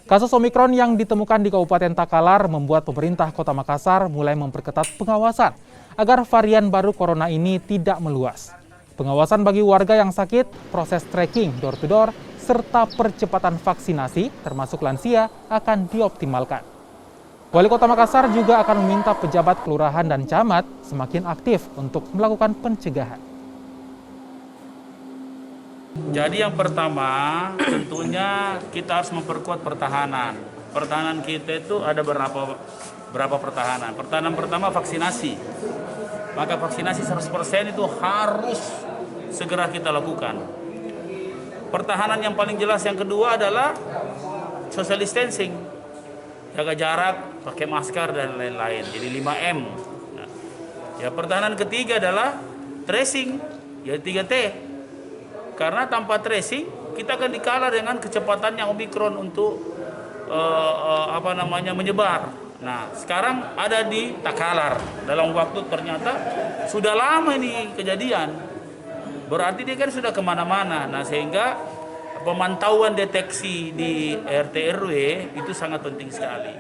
Kasus Omikron yang ditemukan di Kabupaten Takalar membuat pemerintah Kota Makassar mulai memperketat pengawasan agar varian baru corona ini tidak meluas. Pengawasan bagi warga yang sakit, proses tracking door-to-door, serta percepatan vaksinasi termasuk lansia akan dioptimalkan. Wali Kota Makassar juga akan meminta pejabat kelurahan dan camat semakin aktif untuk melakukan pencegahan. Jadi yang pertama tentunya kita harus memperkuat pertahanan. Pertahanan kita itu ada berapa pertahanan. Pertahanan pertama vaksinasi. Maka vaksinasi 100% itu harus segera kita lakukan. Pertahanan yang paling jelas yang kedua adalah social distancing. Jaga jarak, pakai masker dan lain-lain. Jadi 5M. Nah, ya pertahanan ketiga adalah tracing, ya 3T. Karena tanpa tracing kita akan dikalah dengan kecepatannya Omikron untuk menyebar. Nah, sekarang ada di Takalar. Dalam waktu ternyata sudah lama ini kejadian. Berarti dia kan sudah kemana-mana. Nah, sehingga pemantauan deteksi di RT RW itu sangat penting sekali.